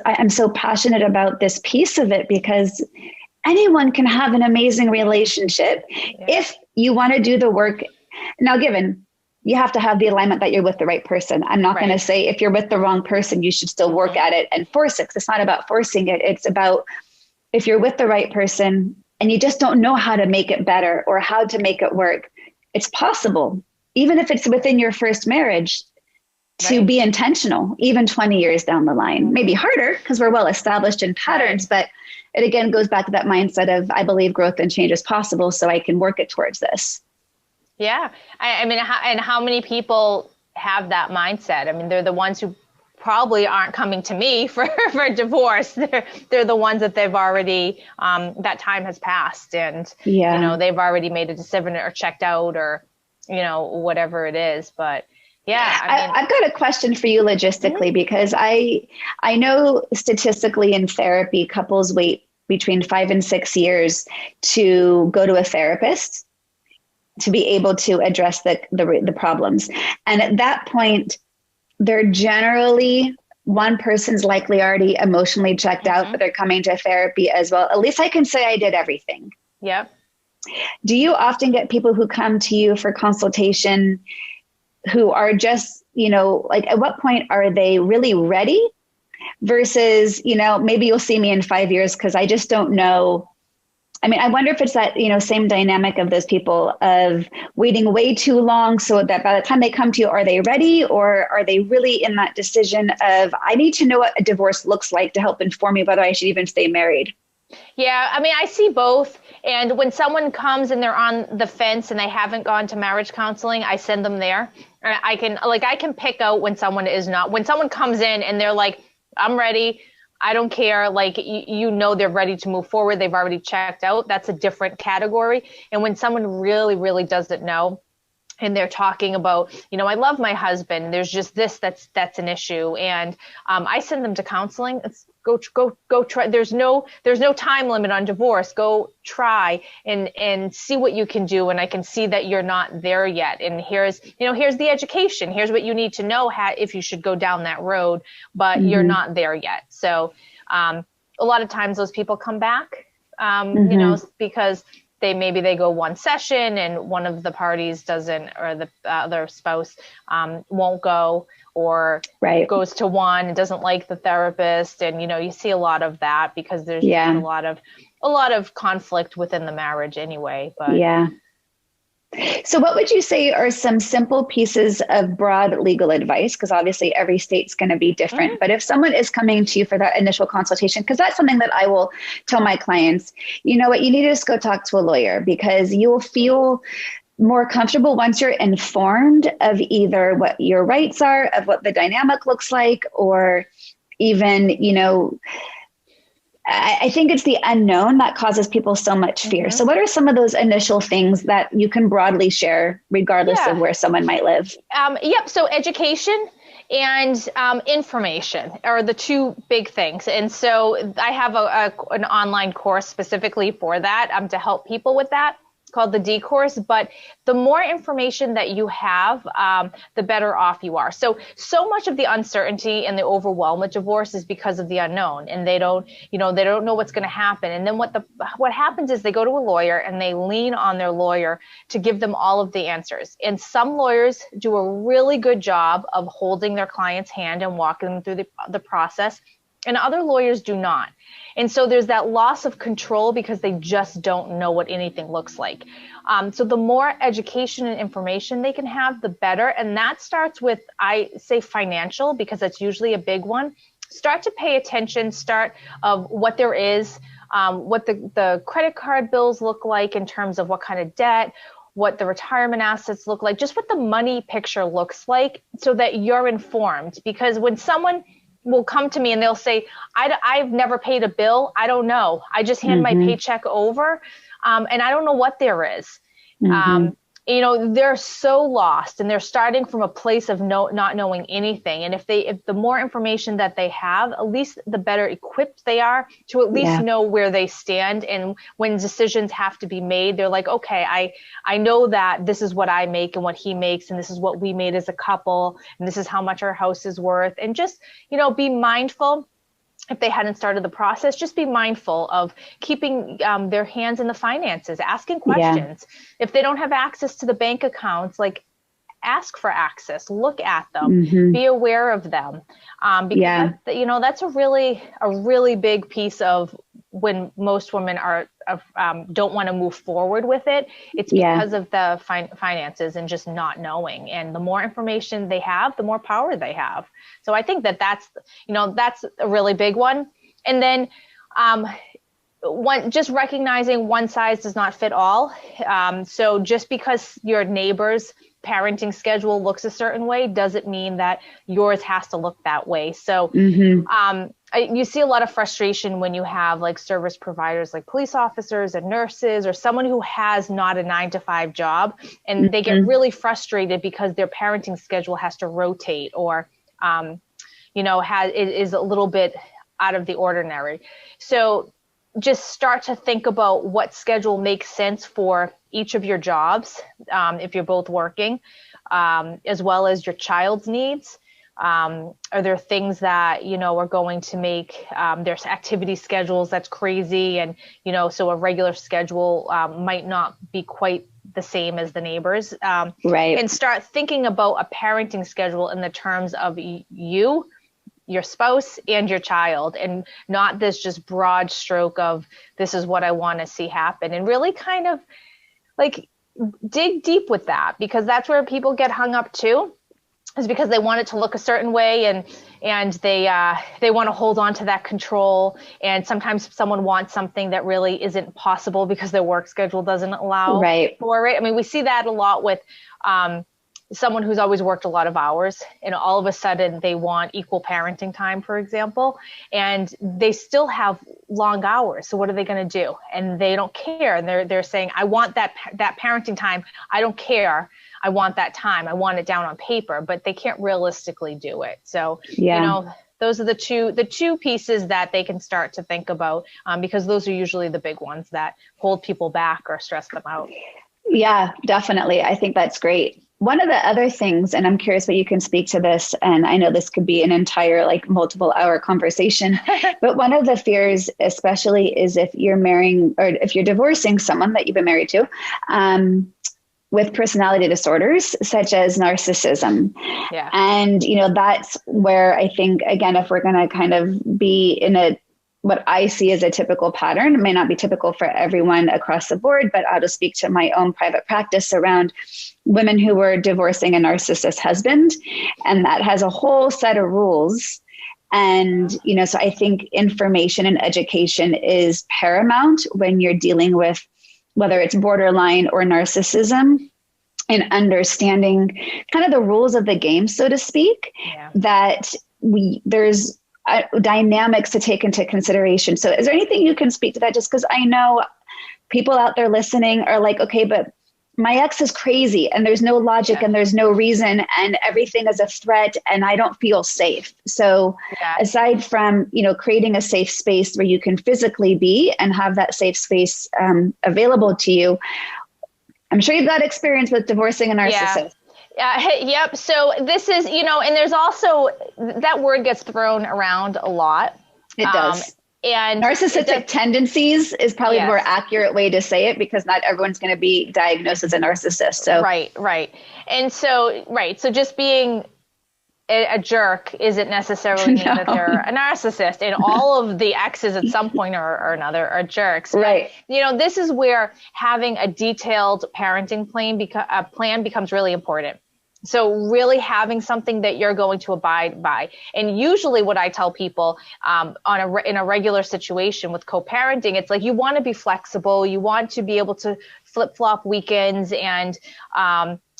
I'm so passionate about this piece of it because anyone can have an amazing relationship if you want to do the work. Now, given you have to have the alignment that you're with the right person. I'm not going to say if you're with the wrong person, you should still work at it and force it. 'Cause it's not about forcing it. It's about if you're with the right person and you just don't know how to make it better or how to make it work, it's possible, even if it's within your first marriage, to be intentional, even 20 years down the line. Maybe harder because we're well established in patterns, but it again goes back to that mindset of I believe growth and change is possible, so I can work it towards this. Yeah. I mean, and how many people have that mindset? I mean, they're the ones who probably aren't coming to me for divorce. They're the ones that they've already, that time has passed and, they've already made a decision or checked out or, whatever it is. But yeah, I've got a question for you logistically, because I know statistically in therapy, couples wait between 5 and 6 years to go to a therapist to be able to address the problems. And at that point, they're generally, one person's likely already emotionally checked out, but they're coming to therapy as well. At least I can say I did everything. Yep. Do you often get people who come to you for consultation who are just, at what point are they really ready versus, maybe you'll see me in 5 years because I just don't know. I mean, I wonder if it's that, same dynamic of those people of waiting way too long so that by the time they come to you, are they ready or are they really in that decision of, I need to know what a divorce looks like to help inform me whether I should even stay married? Yeah, I mean, I see both. And when someone comes and they're on the fence and they haven't gone to marriage counseling, I send them there. I can pick out when someone is not, when someone comes in and they're like, I'm ready. I don't care. Like, they're ready to move forward. They've already checked out. That's a different category. And when someone really, really doesn't know, and they're talking about, I love my husband, there's just this, that's an issue. And I send them to counseling. It's go try. There's no time limit on divorce. Go try and see what you can do. And I can see that you're not there yet. And here's the education. Here's what you need to know if you should go down that road, but you're not there yet. So a lot of times those people come back, because they go one session and one of the parties doesn't, or the other spouse won't go, or goes to one and doesn't like the therapist. And, you see a lot of that because there's a lot of conflict within the marriage anyway. But So what would you say are some simple pieces of broad legal advice? Because obviously every state's going to be different. But if someone is coming to you for that initial consultation, because that's something that I will tell my clients, you know what, you need to just go talk to a lawyer because you'll feel more comfortable once you're informed of either what your rights are, of what the dynamic looks like, or even, I think it's the unknown that causes people so much fear. So what are some of those initial things that you can broadly share regardless of where someone might live? So education and information are the two big things. And so I have an online course specifically for that, to help people with that. Called the D course, but the more information that you have, the better off you are. So much of the uncertainty and the overwhelm of divorce is because of the unknown, and they don't know what's going to happen. And then what happens is they go to a lawyer and they lean on their lawyer to give them all of the answers. And some lawyers do a really good job of holding their client's hand and walking them through the process, and other lawyers do not. And so there's that loss of control because they just don't know what anything looks like. So the more education and information they can have, the better. And that starts with, I say financial, because that's usually a big one. Start to pay attention, of what there is what the credit card bills look like in terms of what kind of debt, what the retirement assets look like, just what the money picture looks like, so that you're informed. Because when someone will come to me and they'll say, I've never paid a bill, I don't know, I just hand my paycheck over, and I don't know what there is. They're so lost, and they're starting from a place of not knowing anything. And if the more information that they have, at least the better equipped they are to at least know where they stand. And when decisions have to be made, they're like, okay, I know that this is what I make and what he makes, and this is what we made as a couple, and this is how much our house is worth. And just, be mindful. If they hadn't started the process, just be mindful of keeping their hands in the finances, asking questions. If they don't have access to the bank accounts, like, ask for access, look at them, be aware of them. Because that's a really big piece of when most women don't want to move forward with it. It's because of the finances and just not knowing. And the more information they have, the more power they have. So I think that's a really big one. And then just recognizing one size does not fit all. So just because your neighbor's parenting schedule looks a certain way doesn't mean that yours has to look that way. So you see a lot of frustration when you have like service providers like police officers and nurses, or someone who has not a 9-to-5 job, and they get really frustrated because their parenting schedule has to rotate, or it is a little bit out of the ordinary. So just start to think about what schedule makes sense for each of your jobs, if you're both working, as well as your child's needs. Are there things that, are going to make, there's activity schedules that's crazy, and, so a regular schedule might not be quite the same as the neighbors. Right. And start thinking about a parenting schedule in the terms of you, your spouse, and your child, and not this just broad stroke of this is what I want to see happen, and really kind of like dig deep with that, because that's where people get hung up too, is because they want it to look a certain way, and they want to hold on to that control. And sometimes someone wants something that really isn't possible because their work schedule doesn't allow for it. I mean, we see that a lot with someone who's always worked a lot of hours, and all of a sudden they want equal parenting time, for example, and they still have long hours. So what are they going to do? And they don't care. And they're saying, I want that parenting time. I don't care. I want that time. I want it down on paper, but they can't realistically do it. So, those are the two pieces that they can start to think about, because those are usually the big ones that hold people back or stress them out. Yeah, definitely. I think that's great. One of the other things, and I'm curious what you can speak to this, and I know this could be an entire multiple hour conversation, but one of the fears especially is if you're marrying, or if you're divorcing someone that you've been married to, with personality disorders such as narcissism. Yeah. And, that's where I think, again, if we're going to kind of be in what I see as a typical pattern, it may not be typical for everyone across the board, but I'll just speak to my own private practice around women who were divorcing a narcissist husband. And that has a whole set of rules. And, so I think information and education is paramount when you're dealing with whether it's borderline or narcissism, and understanding kind of the rules of the game, so to speak, that there's dynamics to take into consideration. So is there anything you can speak to that? Just because I know people out there listening are like, okay, but my ex is crazy and there's no logic and there's no reason and everything is a threat and I don't feel safe. So aside from, creating a safe space where you can physically be and have that safe space available to you, I'm sure you've got experience with divorcing a narcissist. Yep. So this is, and there's also, that word gets thrown around a lot. It does. And narcissistic tendencies is probably a more accurate way to say it, because not everyone's going to be diagnosed as a narcissist. So right. And so just being a jerk isn't necessarily mean that they're a narcissist, and all of the exes at some point or another are jerks. Right. But, this is where having a detailed parenting plan becomes really important. So really having something that you're going to abide by. And usually what I tell people in a regular situation with co-parenting, it's like you want to be flexible. You want to be able to flip-flop weekends and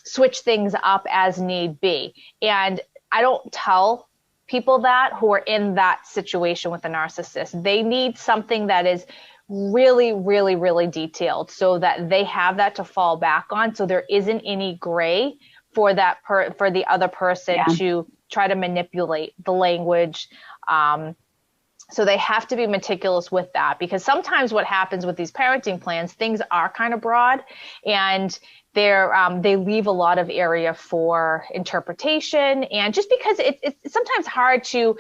switch things up as need be. And I don't tell people that who are in that situation with a narcissist. They need something that is really, really, really detailed so that they have that to fall back on. So there isn't any gray for that for the other person to try to manipulate the language. So they have to be meticulous with that, because sometimes what happens with these parenting plans, things are kind of broad and they leave a lot of area for interpretation. And just because it's sometimes hard to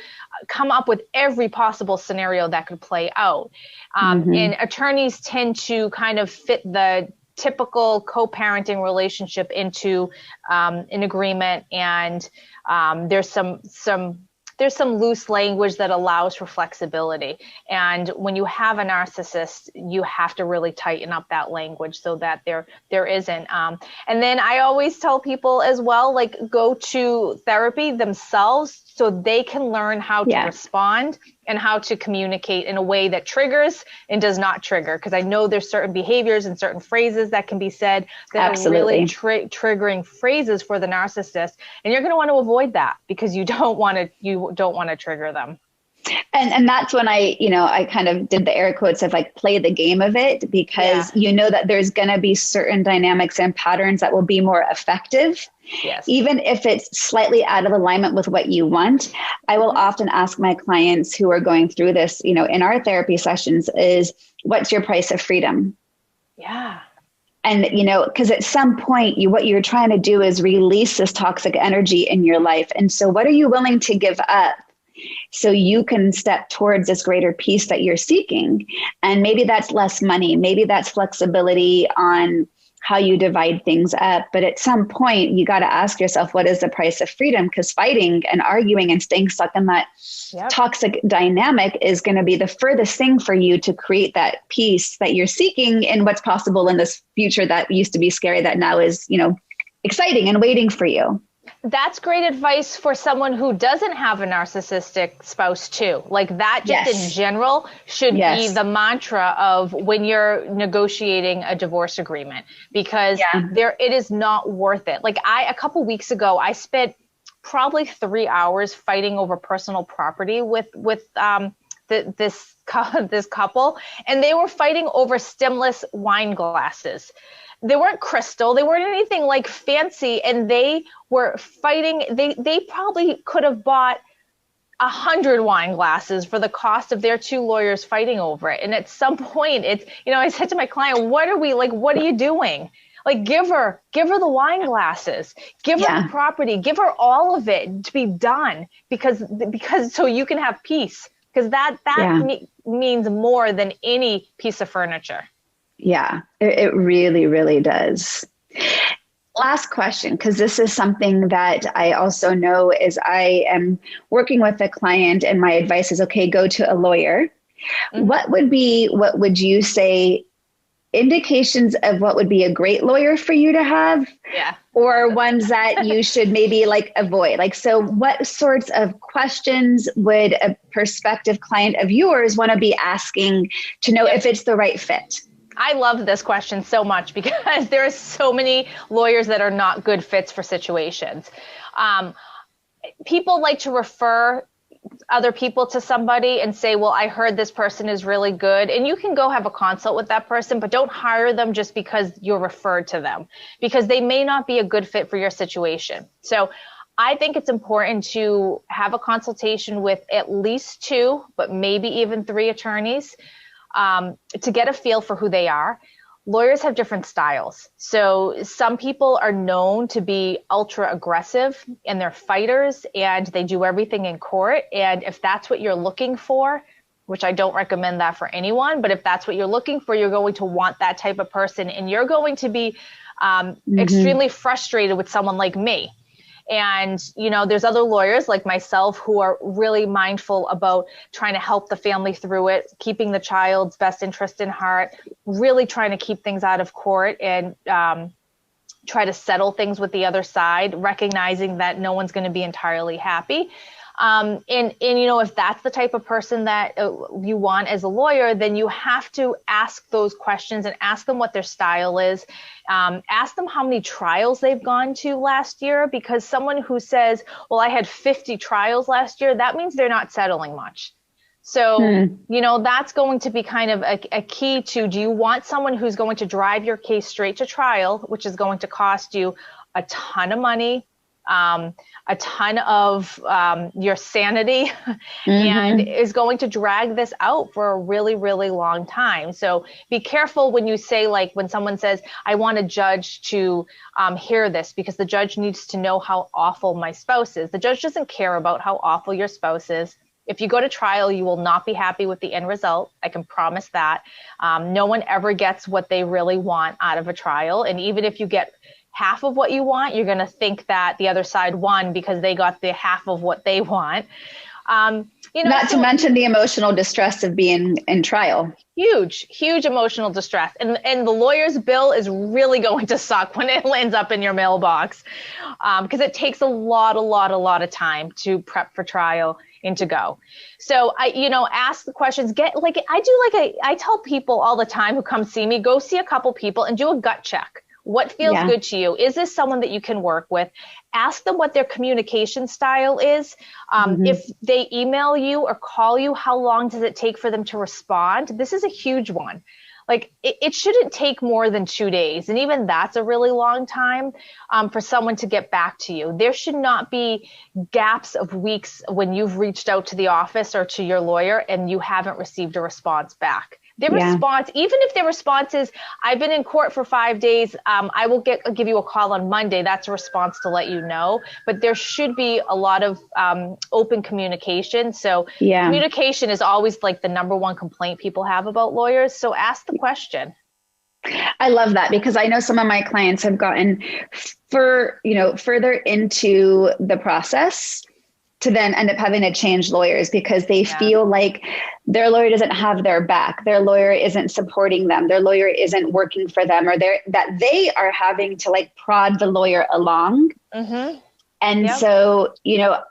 come up with every possible scenario that could play out. And attorneys tend to kind of fit the typical co-parenting relationship into an agreement, and there's some loose language that allows for flexibility. And when you have a narcissist, you have to really tighten up that language so that there isn't. And then I always tell people as well, like, go to therapy themselves so they can learn how to respond and how to communicate in a way that triggers and does not trigger. Because I know there's certain behaviors and certain phrases that can be said that are really triggering phrases for the narcissist. And you're going to want to avoid that because you don't want to trigger them. And that's when I kind of did the air quotes of like play the game of it, because you know that there's going to be certain dynamics and patterns that will be more effective. Yes. Even if it's slightly out of alignment with what you want. I will often ask my clients who are going through this, in our therapy sessions, is what's your price of freedom? Yeah. And, because at some point what you're trying to do is release this toxic energy in your life. And so what are you willing to give up so you can step towards this greater peace that you're seeking? And maybe that's less money. Maybe that's flexibility on how you divide things up. But at some point, you got to ask yourself, what is the price of freedom? Because fighting and arguing and staying stuck in that toxic dynamic is going to be the furthest thing for you to create that peace that you're seeking in what's possible in this future that used to be scary, that now is, exciting and waiting for you. That's great advice for someone who doesn't have a narcissistic spouse too. Like that just in general should be the mantra of when you're negotiating a divorce agreement, because it is not worth it. Like a couple weeks ago, I spent probably 3 hours fighting over personal property with this couple, and they were fighting over stemless wine glasses. They weren't crystal. They weren't anything like fancy. And they were fighting. They probably could have bought 100 wine glasses for the cost of their two lawyers fighting over it. And at some point I said to my client, what are you doing? Like, give her the wine glasses, give her the property, give her all of it to be done because so you can have peace. Because that means more than any piece of furniture. Yeah, it really, really does. Last question, because this is something that I also know is I am working with a client and my advice is, okay, go to a lawyer. Mm-hmm. What would you say indications of what would be a great lawyer for you to have? Yeah. Or ones that you should maybe avoid? So what sorts of questions would a prospective client of yours want to be asking to know if it's the right fit? I love this question so much because there are so many lawyers that are not good fits for situations. People like to refer other people to somebody and say, well, I heard this person is really good. And you can go have a consult with that person, but don't hire them just because you're referred to them, because they may not be a good fit for your situation. So I think it's important to have a consultation with at least 2, but maybe even 3 attorneys. To get a feel for who they are. Lawyers have different styles. So some people are known to be ultra aggressive and they're fighters and they do everything in court. And if that's what you're looking for, which I don't recommend that for anyone, but if that's what you're looking for, you're going to want that type of person, and you're going to be extremely frustrated with someone like me. And, there's other lawyers like myself who are really mindful about trying to help the family through it, keeping the child's best interest in heart, really trying to keep things out of court and try to settle things with the other side, recognizing that no one's going to be entirely happy. And if that's the type of person that you want as a lawyer, then you have to ask those questions and ask them what their style is. Ask them how many trials they've gone to last year, because someone who says, well, I had 50 trials last year, that means they're not settling much. So, that's going to be kind of a key to, do you want someone who's going to drive your case straight to trial, which is going to cost you a ton of money, a ton of your sanity, and is going to drag this out for a really, really long time. So be careful when you say, like, when someone says, I want a judge to hear this because the judge needs to know how awful my spouse is. The judge doesn't care about how awful your spouse is. If you go to trial, you will not be happy with the end result. I can promise that. No one ever gets what they really want out of a trial. And even if you get half of what you want, you're going to think that the other side won because they got the half of what they want. Not to mention the emotional distress of being in trial. Huge emotional distress. And the lawyer's bill is really going to suck when it ends up in your mailbox, because it takes a lot of time to prep for trial and to go. So ask the questions, I tell people all the time who come see me, go see a couple people and do a gut check. What feels good to you? Is this someone that you can work with? Ask them what their communication style is. If they email you or call you, how long does it take for them to respond? This is a huge one. Like, it shouldn't take more than 2 days. And even that's a really long time for someone to get back to you. There should not be gaps of weeks when you've reached out to the office or to your lawyer and you haven't received a response back. Their response, even if their response is, I've been in court for 5 days, I will give you a call on Monday. That's a response to let you know. But there should be a lot of open communication. So communication is always like the number one complaint people have about lawyers. So ask the question. I love that, because I know some of my clients have gotten further into the process to then end up having to change lawyers because they feel like their lawyer doesn't have their back. Their lawyer isn't supporting them. Their lawyer isn't working for them, or that they are having to like prod the lawyer along. And so,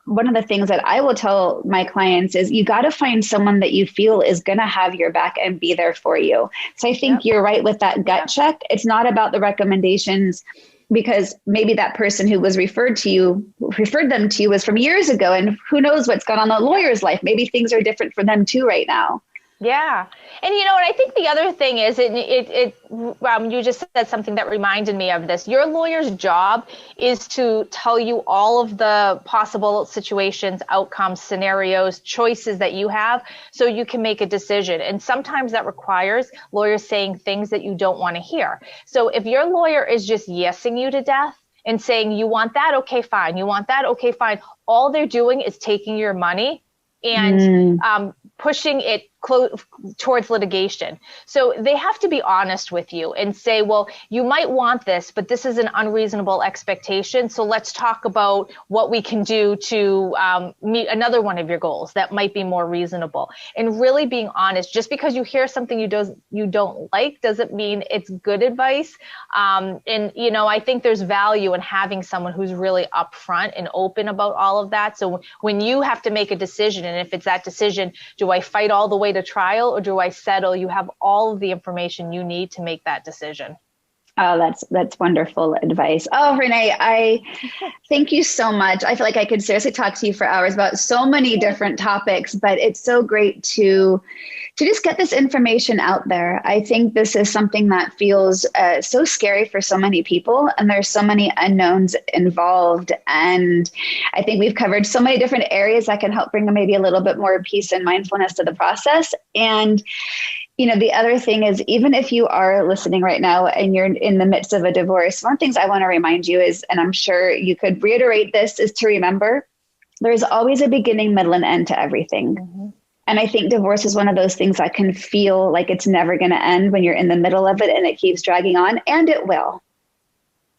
one of the things that I will tell my clients is you got to find someone that you feel is going to have your back and be there for you. So I think you're right with that gut check. It's not about the recommendations, because maybe that person who was referred them to you was from years ago, and who knows what's gone on in the lawyer's life. Maybe things are different for them too right now. Yeah. And, and I think the other thing is you just said something that reminded me of this. Your lawyer's job is to tell you all of the possible situations, outcomes, scenarios, choices that you have so you can make a decision. And sometimes that requires lawyers saying things that you don't want to hear. So if your lawyer is just yesing you to death and saying, you want that? Okay, fine. You want that? Okay, fine. All they're doing is taking your money and pushing it towards litigation. So they have to be honest with you and say, well, you might want this, but this is an unreasonable expectation. So let's talk about what we can do to meet another one of your goals that might be more reasonable. And really being honest, just because you hear something you don't like doesn't mean it's good advice. I think there's value in having someone who's really upfront and open about all of that. So when you have to make a decision, and if it's that decision, do I fight all the way to trial or do I settle? You have all of the information you need to make that decision. Oh, that's wonderful advice. Oh, Renee, I thank you so much. I feel like I could seriously talk to you for hours about so many different topics, but it's so great to just get this information out there. I think this is something that feels so scary for so many people, and there's so many unknowns involved. And I think we've covered so many different areas that can help bring maybe a little bit more peace and mindfulness to the process. And the other thing is, even if you are listening right now and you're in the midst of a divorce, one of the things I want to remind you is, and I'm sure you could reiterate this, is to remember there's always a beginning, middle, and end to everything. Mm-hmm. And I think divorce is one of those things that can feel like it's never going to end when you're in the middle of it and it keeps dragging on, and it will.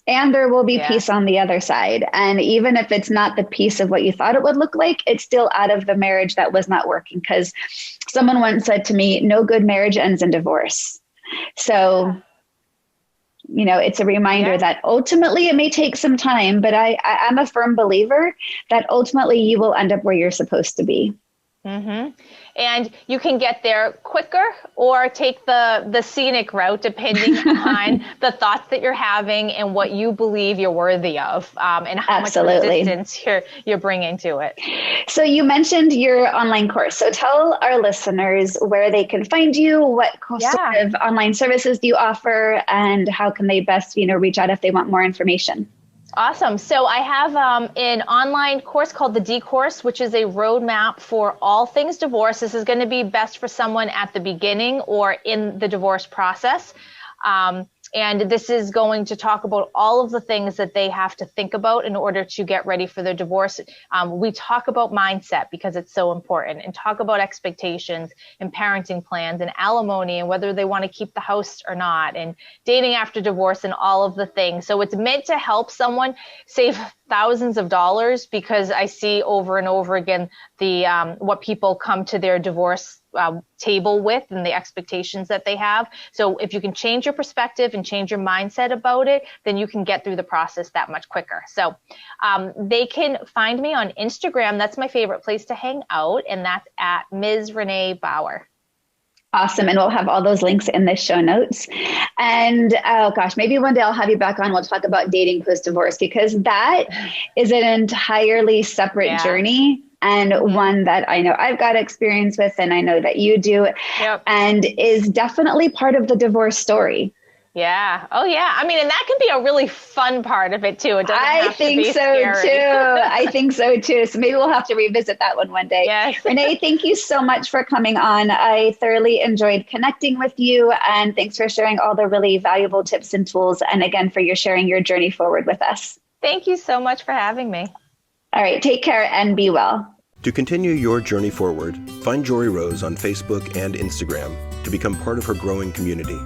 And there will be peace on the other side. And even if it's not the piece of what you thought it would look like, it's still out of the marriage that was not working. Because someone once said to me, no good marriage ends in divorce. So it's a reminder that ultimately it may take some time, but I'm a firm believer that ultimately you will end up where you're supposed to be. Mm-hmm. And you can get there quicker or take the scenic route, depending on the thoughts that you're having and what you believe you're worthy of, and how much resistance you're bringing to it. So you mentioned your online course. So tell our listeners where they can find you, what sort of online services do you offer, and how can they best, reach out if they want more information? Awesome. So I have an online course called the D Course, which is a roadmap for all things divorce. This is going to be best for someone at the beginning or in the divorce process. And this is going to talk about all of the things that they have to think about in order to get ready for their divorce. We talk about mindset because it's so important, and talk about expectations and parenting plans and alimony and whether they want to keep the house or not, and dating after divorce and all of the things. So it's meant to help someone save thousands of dollars, because I see over and over again what people come to their divorce table with and the expectations that they have. So if you can change your perspective and change your mindset about it, then you can get through the process that much quicker. So they can find me on Instagram. That's my favorite place to hang out, and that's at Ms. Renee Bauer. Awesome. And we'll have all those links in the show notes. And maybe one day I'll have you back on. We'll talk about dating post-divorce, because that is an entirely separate journey, and one that I know I've got experience with, and I know that you do, and is definitely part of the divorce story. Yeah. Oh, yeah. I mean, and that can be a really fun part of it, too. It doesn't have to be scary. I think so, too. So maybe we'll have to revisit that one day. Yes. Renee, thank you so much for coming on. I thoroughly enjoyed connecting with you. And thanks for sharing all the really valuable tips and tools. And again, for your sharing your journey forward with us. Thank you so much for having me. All right. Take care and be well. To continue your journey forward, find Jory Rose on Facebook and Instagram to become part of her growing community.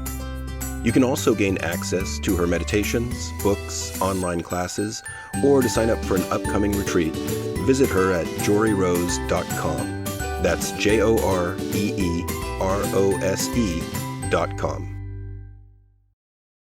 You can also gain access to her meditations, books, online classes, or to sign up for an upcoming retreat, visit her at joryrose.com. That's JOREEROSE.com.